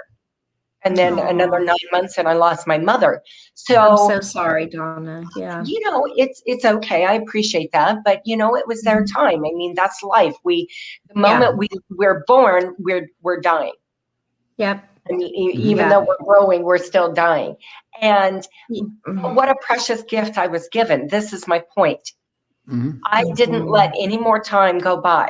Speaker 2: And then another 9 months and I lost my mother. So
Speaker 4: I'm so sorry, Donna. Yeah.
Speaker 2: It's okay. I appreciate that. But it was their time. I mean, that's life. The moment we're born, we're dying.
Speaker 4: Yep.
Speaker 2: I mean, even though we're growing, we're still dying. And
Speaker 4: Mm-hmm.
Speaker 2: what a precious gift I was given. This is my point.
Speaker 1: Mhm.
Speaker 2: I didn't let any more time go by.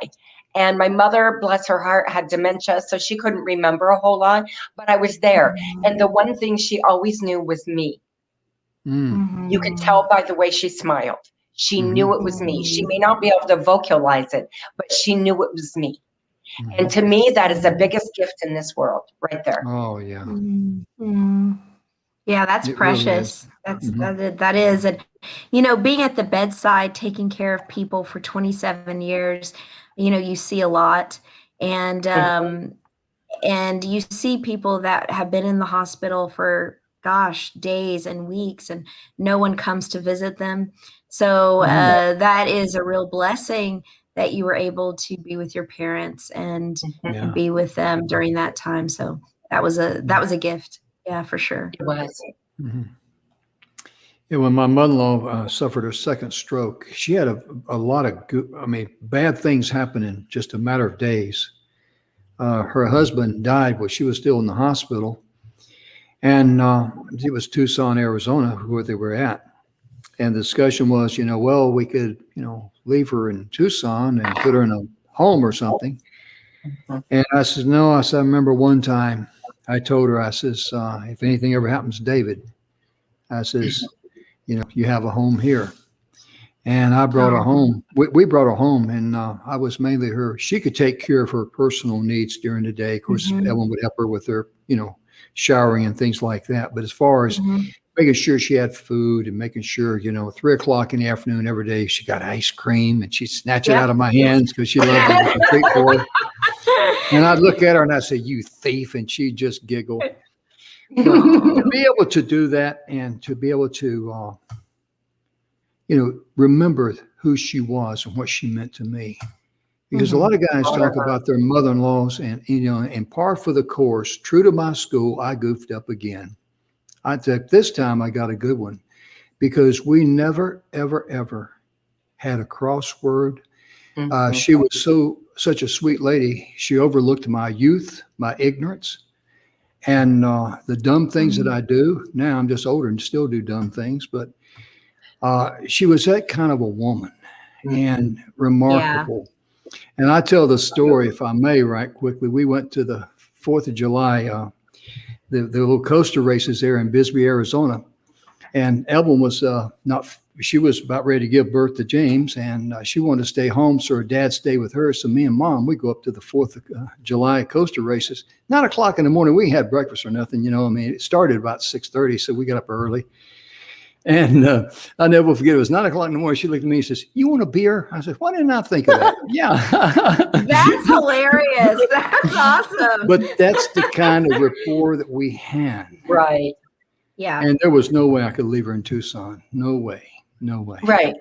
Speaker 2: And my mother, bless her heart, had dementia, so she couldn't remember a whole lot, but I was there. And the one thing she always knew was me.
Speaker 1: Mm.
Speaker 2: You could tell by the way she smiled. She knew it was me. She may not be able to vocalize it, but she knew it was me. And to me, that is the biggest gift in this world, right there.
Speaker 1: Oh, yeah.
Speaker 4: Yeah, that's
Speaker 1: It really
Speaker 4: precious.
Speaker 1: is.
Speaker 4: That is. And, you know, being at the bedside, taking care of people for 27 years, you know, you see a lot. And you see people that have been in the hospital for, gosh, days and weeks, and no one comes to visit them. So that is a real blessing that you were able to be with your parents and be with them during that time. So that was a gift. Yeah, for sure.
Speaker 2: It was.
Speaker 1: Yeah, when my mother-in-law suffered her second stroke, she had a lot of bad things happen in just a matter of days. Her husband died while she was still in the hospital, and it was Tucson, Arizona, where they were at. And the discussion was, well, we could, leave her in Tucson and put her in a home or something. And I said, no. I remember one time I told her, I says, if anything ever happens to David, I says, you have a home here. And I brought her home. We brought her home, and I was mainly she could take care of her personal needs during the day. Of course, Ellen would help her with her, showering and things like that. But as far as making sure she had food and making sure, 3:00 in the afternoon every day, she got ice cream, and she'd snatch it out of my hands because she loved it. Was a treat for her. And I'd look at her and I'd say, "You thief," and she'd just giggle. But to be able to do that and to be able to, remember who she was and what she meant to me. Because a lot of guys talk about their mother-in-laws and par for the course, true to my school, I goofed up again. This time I got a good one because we never, ever, ever had a crossword. She was such a sweet lady. She overlooked my youth, my ignorance, and the dumb things that I do. Now I'm just older and still do dumb things, but she was that kind of a woman and remarkable. And I tell the story, if I may, right quickly. We went to the 4th of July, the little coaster races there in Bisbee, Arizona. And Evelyn was she was about ready to give birth to James, and she wanted to stay home, so her dad stayed with her. So me and Mom, we go up to the 4th of July coaster races. 9:00 in the morning, we had breakfast or nothing, it started about 6:30, so we got up early. And I'll never forget, it was 9:00 in the morning. She looked at me and says, "You want a beer?" I said, "Why didn't I think of that?" Yeah.
Speaker 4: That's hilarious. That's awesome.
Speaker 1: But that's the kind of rapport that we had.
Speaker 2: Right.
Speaker 4: Yeah.
Speaker 1: And there was no way I could leave her in Tucson. No way.
Speaker 2: Right.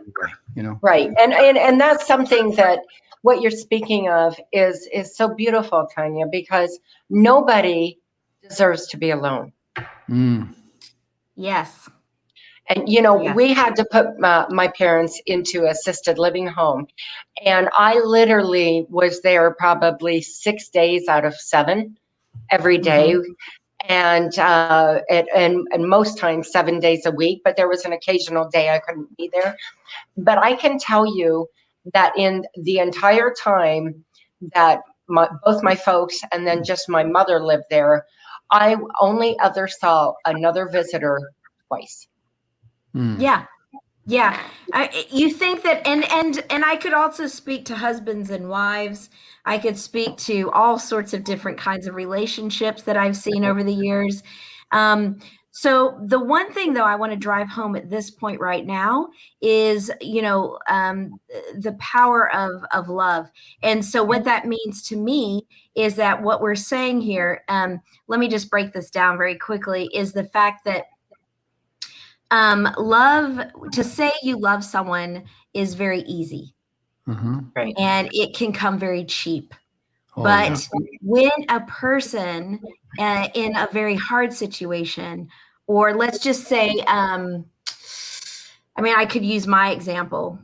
Speaker 2: Right. And that's something that what you're speaking of is so beautiful, Tania, because nobody deserves to be alone.
Speaker 4: Yes.
Speaker 2: And, we had to put my parents into assisted living home. And I literally was there probably 6 days out of 7 every day. And most times 7 days a week, but there was an occasional day I couldn't be there. But I can tell you that in the entire time that both my folks and then just my mother lived there, I only ever saw another visitor twice.
Speaker 4: Yeah. You think that, and I could also speak to husbands and wives. I could speak to all sorts of different kinds of relationships that I've seen over the years. So the one thing, though, I want to drive home at this point right now is, the power of love. And so what that means to me is that what we're saying here, let me just break this down very quickly, is the fact that to say you love someone is very easy.
Speaker 2: Right.
Speaker 4: And it can come very cheap.
Speaker 1: But
Speaker 4: when a person in a very hard situation, or let's just say I mean, I could use my example,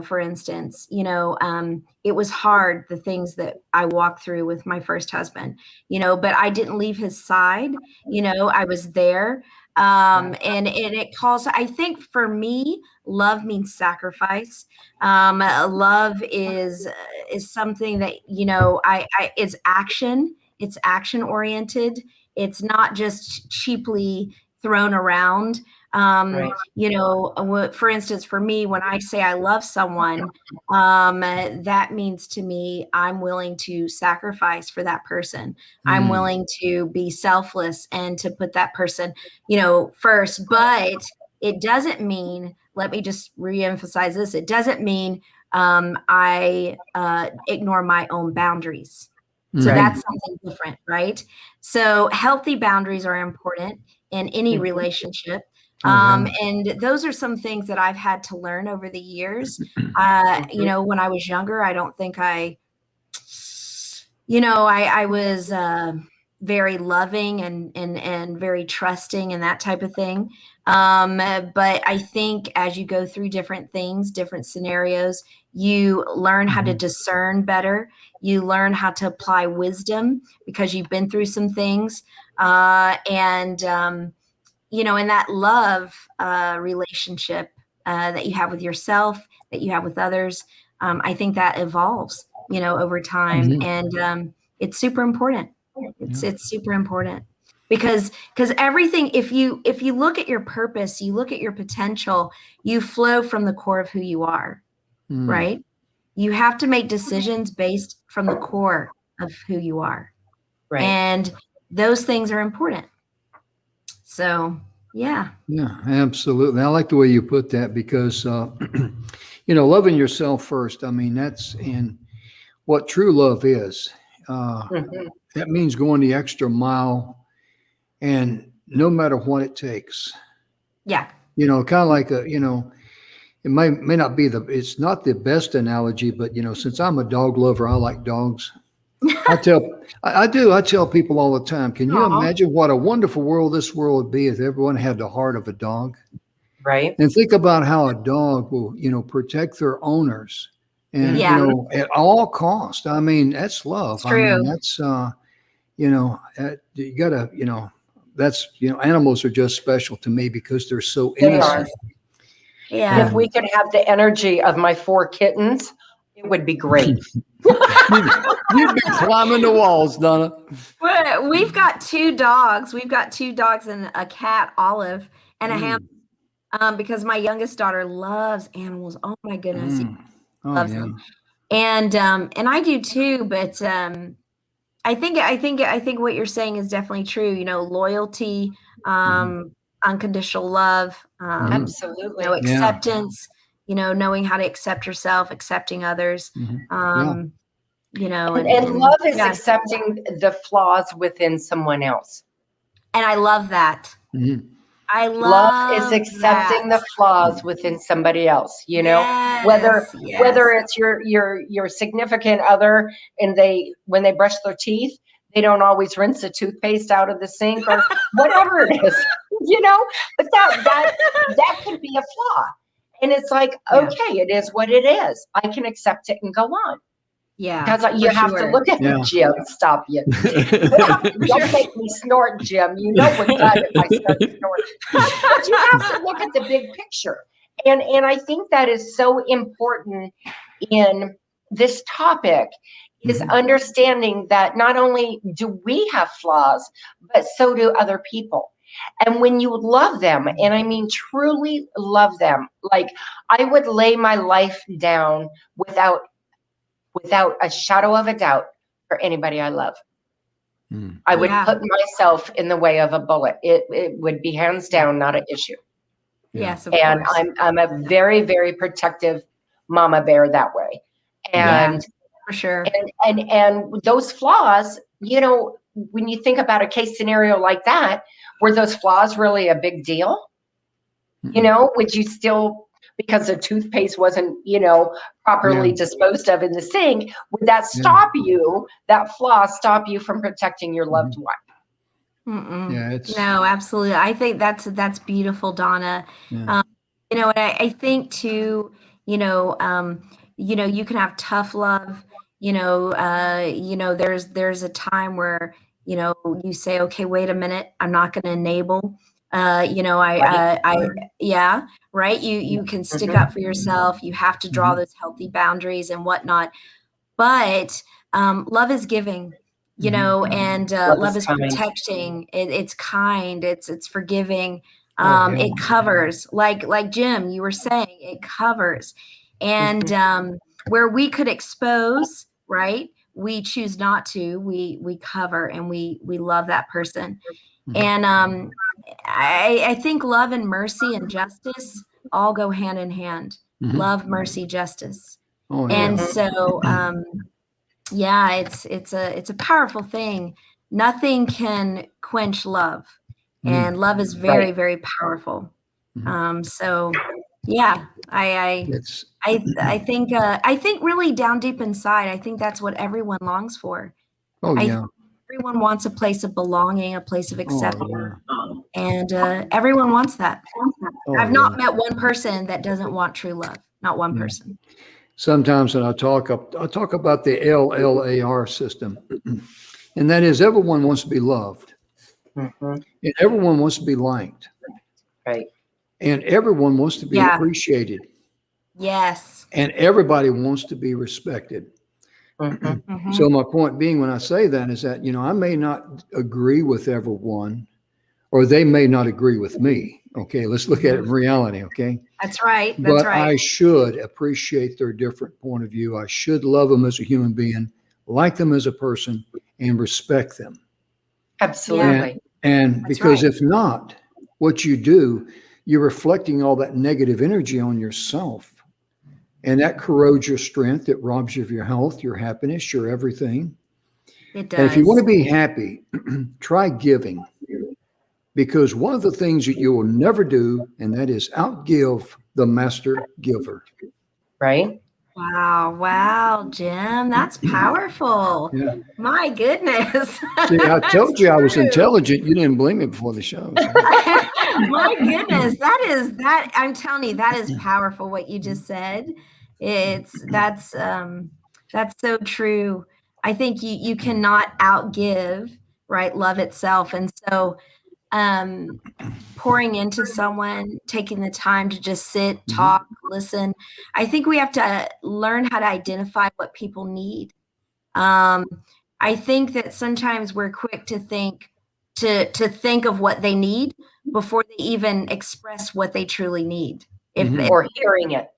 Speaker 4: for instance, it was hard, the things that I walked through with my first husband, but I didn't leave his side, I was there. And it calls, I think for me, love means sacrifice. Love is something that, it's action. It's action oriented. It's not just cheaply thrown around.
Speaker 2: Right.
Speaker 4: For instance, for me, when I say I love someone, that means to me, I'm willing to sacrifice for that person. I'm willing to be selfless and to put that person, first. But it doesn't mean, let me just reemphasize this, it doesn't mean I ignore my own boundaries. So that's something different, right? So healthy boundaries are important in any relationship. And those are some things that I've had to learn over the years. When I was younger, I don't think I was very loving and very trusting and that type of thing. But I think as you go through different things, different scenarios, you learn how to discern better. You learn how to apply wisdom because you've been through some things. In that love relationship that you have with yourself, that you have with others, I think that evolves, over time. And it's super important. It's super important because everything, if you look at your purpose, you look at your potential, you flow from the core of who you are, right? You have to make decisions based from the core of who you are.
Speaker 2: Right.
Speaker 4: And those things are important. So, yeah.
Speaker 1: Yeah, absolutely. I like the way you put that because, loving yourself first. I mean, that's in what true love is. That means going the extra mile and no matter what it takes.
Speaker 4: Yeah.
Speaker 1: Kind of like it may not be it's not the best analogy, but since I'm a dog lover, I like dogs. I tell people all the time, can you imagine what a wonderful world this world would be if everyone had the heart of a dog?
Speaker 2: Right.
Speaker 1: And think about how a dog will, protect their owners and, at all costs. I mean, that's love.
Speaker 4: It's true.
Speaker 1: I mean, that's, you gotta, that's, animals are just special to me because they're so innocent.
Speaker 4: Yeah.
Speaker 2: And if we could have the energy of my 4 kittens, it would be great.
Speaker 1: You've been climbing the walls, Donna.
Speaker 4: Well, we've got 2 dogs. We've got 2 dogs and a cat, Olive, and a ham. Because my youngest daughter loves animals. Oh my goodness, loves them. And I do too. But I think what you're saying is definitely true. Loyalty, unconditional love,
Speaker 2: Absolutely.
Speaker 4: acceptance. Knowing how to accept yourself, accepting others. And
Speaker 2: love is accepting the flaws within someone else.
Speaker 4: And I love that. I
Speaker 2: love is accepting the flaws within somebody else.
Speaker 4: Yes,
Speaker 2: whether it's your significant other, and when they brush their teeth, they don't always rinse the toothpaste out of the sink or whatever it is. But that could be a flaw. And it's like, okay, it is what it is. I can accept it and go on.
Speaker 4: Yeah.
Speaker 2: Because you have to look at it, Jim. Stop you. Don't make me snort, Jim. You know what time if I start snorting. But you have to look at the big picture. And I think that is so important in this topic is understanding that not only do we have flaws, but so do other people. And when you love them, and I mean truly love them, like I would lay my life down without a shadow of a doubt for anybody I love. I would put myself in the way of a bullet. It would be hands down not an issue.
Speaker 4: Yes, of
Speaker 2: and
Speaker 4: course.
Speaker 2: I'm a very, very protective mama bear that way. And
Speaker 4: for sure.
Speaker 2: And those flaws, when you think about a case scenario like that, were those flaws really a big deal? Would you still, because the toothpaste wasn't, properly disposed of in the sink, would that stop you, that flaw stop you from protecting your loved one?
Speaker 4: No, absolutely. I think that's beautiful, Donna. You know, and I think too, you know, you can have tough love. There's a time where, you say, okay, wait a minute, I'm not going to enable. Yeah, right. You can stick up for yourself. You have to draw those healthy boundaries and whatnot. But love is giving, and love is protecting. It's kind. It's forgiving. It covers, like Jim, you were saying, it covers. And where we could expose, right? We choose not to. We cover, and we love that person. And I think love and mercy and justice all go hand in hand. Love, mercy, justice.
Speaker 1: Oh, yeah.
Speaker 4: And so yeah, it's a powerful thing. Nothing can quench love, and love is very, very powerful. So yeah, I think really down deep inside, I think that's what everyone longs for.
Speaker 1: Oh, yeah.
Speaker 4: Everyone wants a place of belonging, a place of acceptance,
Speaker 1: yeah.
Speaker 4: and everyone wants that.
Speaker 1: Oh,
Speaker 4: I've not met one person that doesn't want true love. Not one person.
Speaker 1: Sometimes when I talk about the LLAR system, and that is everyone wants to be loved, and everyone wants to be liked,
Speaker 2: Right,
Speaker 1: and everyone wants to be appreciated.
Speaker 4: Yes.
Speaker 1: And everybody wants to be respected. So my point being, when I say that, is that, I may not agree with everyone, or they may not agree with me. Okay, let's look at it in reality. Okay,
Speaker 4: that's right.
Speaker 1: But I should appreciate their different point of view. I should love them as a human being, like them as a person, and respect them.
Speaker 2: Absolutely.
Speaker 1: And because if not, what you do, you're reflecting all that negative energy on yourself. And that corrodes your strength. It robs you of your health, your happiness, your everything.
Speaker 4: It does.
Speaker 1: And if you want to be happy, try giving. Because one of the things that you will never do, and that is outgive the master giver.
Speaker 2: Right?
Speaker 4: Wow, Jim, that's powerful.
Speaker 1: Yeah.
Speaker 4: My goodness.
Speaker 1: See, I told you I was intelligent. You didn't believe me before the show. So.
Speaker 4: My goodness, I'm telling you, that is powerful what you just said. That's so true. I think you cannot outgive, right, love itself. And so pouring into someone, taking the time to just sit, talk, listen. I think we have to learn how to identify what people need. I think that sometimes we're quick to think of what they need before they even express what they truly need.
Speaker 2: Or hearing it.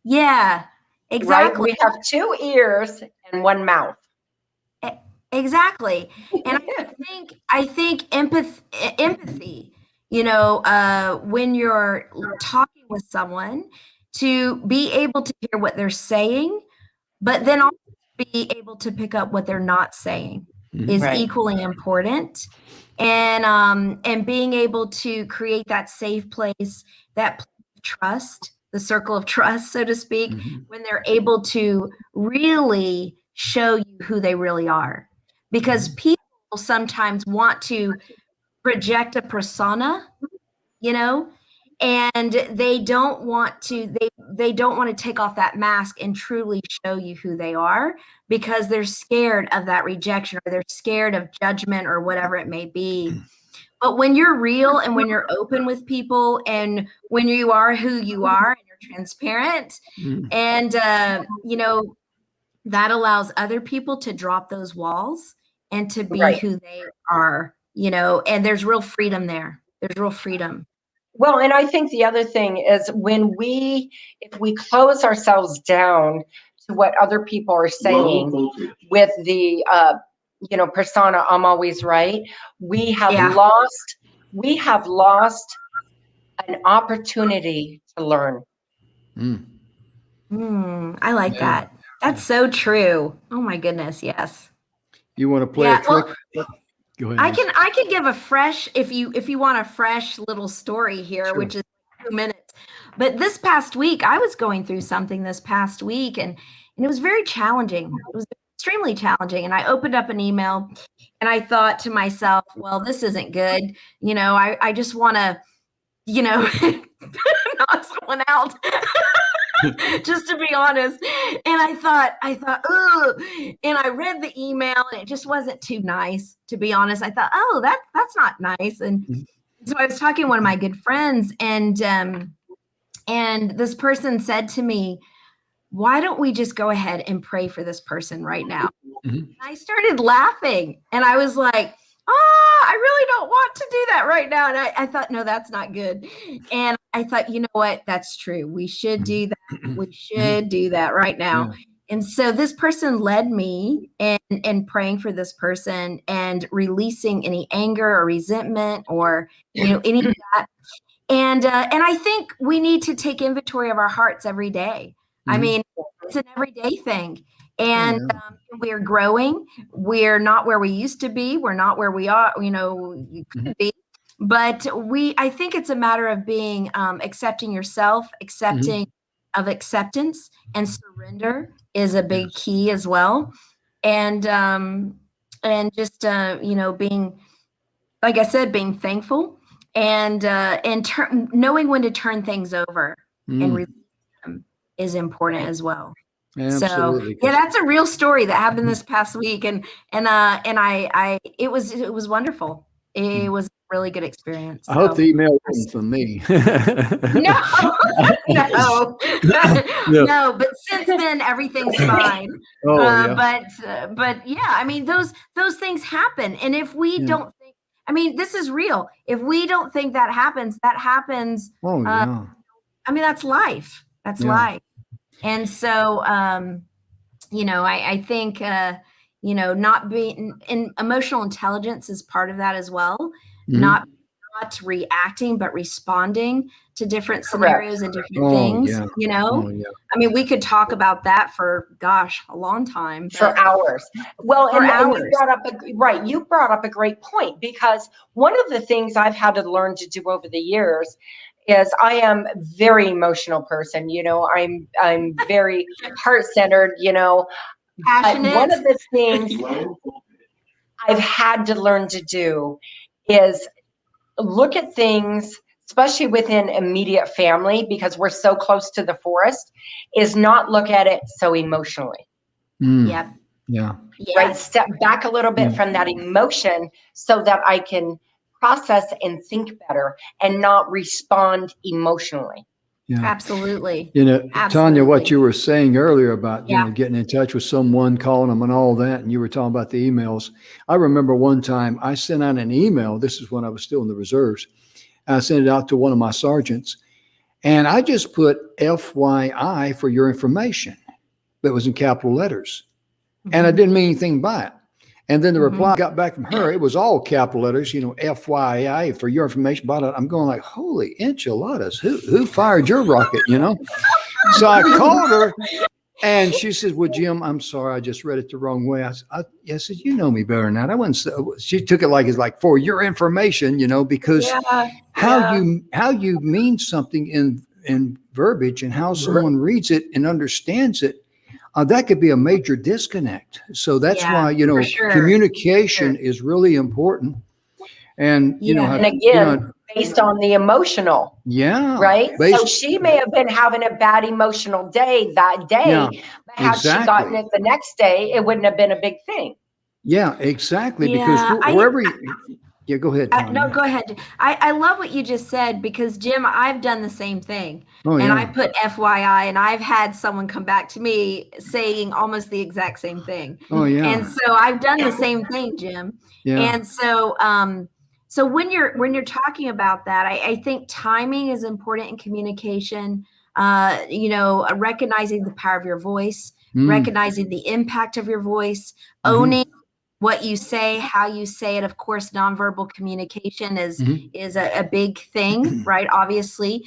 Speaker 4: Yeah, exactly.
Speaker 2: Right? We have 2 ears and 1 mouth.
Speaker 4: Exactly. And I think empathy, when you're talking with someone, to be able to hear what they're saying, but then also be able to pick up what they're not saying is equally important. And being able to create that safe place, that trust, the circle of trust, so to speak, when they're able to really show you who they really are. Because people sometimes want to project a persona, and they don't want to take off that mask and truly show you who they are, because they're scared of that rejection, or they're scared of judgment, or whatever it may be. But when you're real, and when you're open with people, and when you are who you are, and you're transparent, and that allows other people to drop those walls and to be who they are, and there's real freedom there. There's real freedom.
Speaker 2: Well, and I think the other thing is, if we close ourselves down to what other people are saying with the, persona, I'm always right, we have lost an opportunity to learn.
Speaker 4: I like that. That's so true. Oh my goodness. Yes.
Speaker 1: You want to play a trick? Go ahead.
Speaker 4: I can give a fresh, if you want a fresh little story here, which is 2 minutes. But this past week, I was going through something this past week, and it was very challenging. It was extremely challenging. And I opened up an email, and I thought to myself, well, this isn't good. I just want to, I was one out. Just to be honest. And I thought, oh, and I read the email and it just wasn't too nice, to be honest. I thought, oh, that's not nice. And so I was talking to one of my good friends, and this person said to me, why don't we just go ahead and pray for this person right now?
Speaker 1: Mhm.
Speaker 4: I started laughing and I was like, oh, I really don't want to do that right now. And I thought, no, that's not good. And I thought, you know what? That's true. We should do that. We should do that right now.
Speaker 1: Yeah.
Speaker 4: And so this person led me in praying for this person and releasing any anger or resentment or, any of that. And I think we need to take inventory of our hearts every day. I mean, it's an everyday thing. And we're growing. We're not where we used to be. We're not where we are, you could be. But I think it's a matter of being accepting yourself, acceptance and surrender is a big key as well. And just being, like I said, being thankful and knowing when to turn things over and release them is important as well.
Speaker 1: Absolutely.
Speaker 4: So that's a real story that happened this past week, and I it was wonderful. It was a really good experience.
Speaker 1: I hope the email wasn't from me.
Speaker 4: No. No. But since then, everything's fine. But yeah, I mean, those things happen, and if we don't think, I mean, this is real. If we don't think that happens, that happens.
Speaker 1: Oh yeah.
Speaker 4: I mean, that's life. That's life. And so, I think, not being in emotional intelligence is part of that as well. Not reacting, but responding to different scenarios and different things, I mean, we could talk about that for, a long time.
Speaker 2: For hours. Well, and you brought up a great point, because one of the things I've had to learn to do over the years is I am a very emotional person. I'm very heart-centered,
Speaker 4: passionate.
Speaker 2: One of the things I've had to learn to do is look at things, especially within immediate family, because we're so close to the forest, is not look at it so emotionally.
Speaker 4: Yep.
Speaker 1: Yeah.
Speaker 2: Right. Step back a little bit from that emotion so that I can process and think better and not respond emotionally.
Speaker 1: Yeah.
Speaker 4: Absolutely.
Speaker 1: Tanya, what you were saying earlier about, getting in touch with someone, calling them and all that, and you were talking about the emails. I remember one time I sent out an email. This is when I was still in the reserves. I sent it out to one of my sergeants, and I just put FYI for your information. But it was in capital letters. And I didn't mean anything by it. And then the reply I got back from her, it was all capital letters, FYI for your information about it. I'm going like, holy enchiladas, who fired your rocket, So I called her and she says, well, Jim, I'm sorry, I just read it the wrong way. I said, you know me better than that. I wouldn't say, she took it it's like for your information, because how you mean something in verbiage and how someone reads it and understands it, that could be a major disconnect. So that's why, communication is really important. And,
Speaker 2: and again, based on the emotional.
Speaker 1: Yeah.
Speaker 2: Right. So she may have been having a bad emotional day that day, but had she gotten it the next day, it wouldn't have been a big thing.
Speaker 1: Yeah, exactly. Because wherever go ahead.
Speaker 4: No, go ahead. I love what you just said, because Jim, I've done the same thing. And I put FYI, and I've had someone come back to me saying almost the exact same thing.
Speaker 1: Oh yeah.
Speaker 4: And so I've done the same thing, Jim. Yeah. And so so when you're talking about that, I think timing is important in communication. Recognizing the power of your voice, recognizing the impact of your voice, owning what you say, how you say it. Of course, nonverbal communication is a big thing, right? Obviously,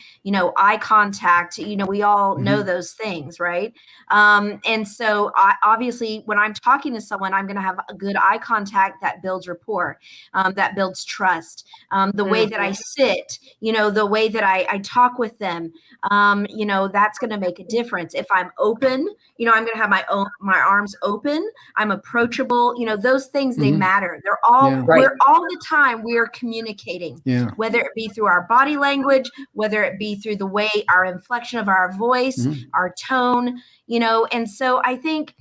Speaker 4: eye contact, we all know those things, right? And so obviously when I'm talking to someone, I'm going to have a good eye contact that builds rapport, that builds trust. The way that I sit, the way that I talk with them, that's going to make a difference. If I'm open, I'm going to have my arms open, I'm approachable, those those things, they
Speaker 1: Mhm.
Speaker 4: matter. They're all,
Speaker 1: Yeah.
Speaker 2: Right.
Speaker 4: we're all the time, we are communicating,
Speaker 1: Yeah.
Speaker 4: whether it be through our body language, whether it be through the way our inflection of our voice,
Speaker 1: Mhm.
Speaker 4: our tone, and so I think,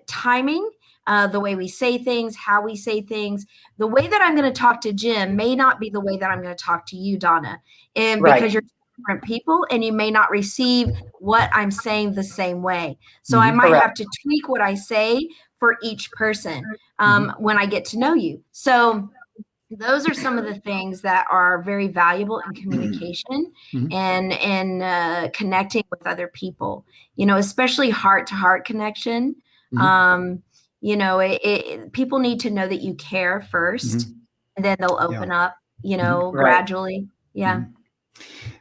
Speaker 4: timing, the way we say things, how we say things, the way that I'm going to talk to Jim may not be the way that I'm going to talk to you, Donna, and
Speaker 2: Right.
Speaker 4: because you're different people and you may not receive what I'm saying the same way. So I
Speaker 1: Mhm.
Speaker 4: might
Speaker 2: Correct.
Speaker 4: have to tweak what I say for each person
Speaker 1: Mhm.
Speaker 4: when I get to know you. So those are some of the things that are very valuable in communication
Speaker 1: Mhm.
Speaker 4: and connecting with other people, especially heart to heart connection.
Speaker 1: Mhm.
Speaker 4: People need to know that you care first,
Speaker 1: Mhm.
Speaker 4: and then they'll
Speaker 1: Yeah.
Speaker 4: open up,
Speaker 1: Mhm.
Speaker 2: Right.
Speaker 4: gradually. Yeah.
Speaker 1: Mhm.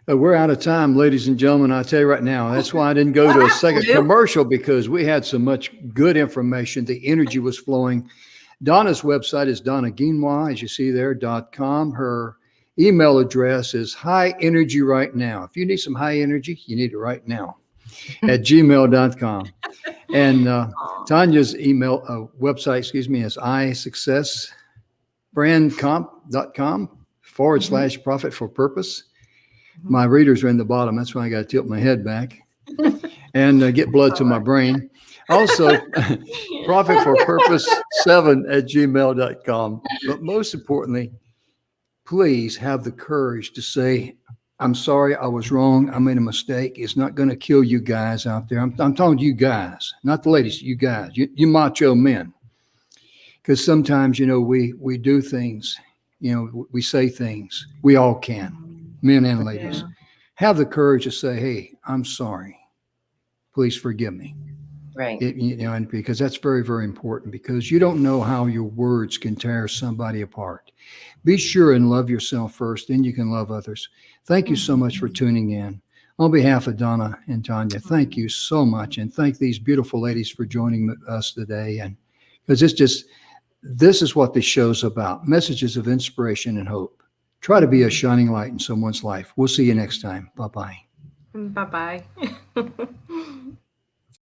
Speaker 1: We're out of time, ladies and gentlemen. I tell you right now, that's why I didn't go to a second
Speaker 4: Absolutely.
Speaker 1: commercial, because we had so much good information. The energy was flowing. Donna's website is Donna Guinouard, as you see there, .com. Her email address is high energy right now. If you need some high energy, you need it right now at gmail.com. And
Speaker 4: Aw.
Speaker 1: Tanya's website, is isuccessbrandcomp.com/profit for purpose. My readers are in the bottom. That's why I got to tilt my head back and get blood to my brain. Also, profit for purpose 7@gmail.com. But most importantly, please have the courage to say, I'm sorry, I was wrong. I made a mistake. It's not going to kill you guys out there. I'm talking to you guys, not the ladies, you guys, you macho men. Because sometimes, we do things, we say things. We all can, men and ladies.
Speaker 4: Yeah.
Speaker 1: Have the courage to say, hey, I'm sorry. Please forgive me.
Speaker 2: Right.
Speaker 1: And because that's very, very important, because you don't know how your words can tear somebody apart. Be sure and love yourself first, then you can love others. Thank you so much for tuning in. On behalf of Donna and Tanya, thank you so much. And thank these beautiful ladies for joining us today. And because this is what this show's about, messages of inspiration and hope. Try to be a shining light in someone's life. We'll see you next time. Bye-bye.
Speaker 4: Bye-bye.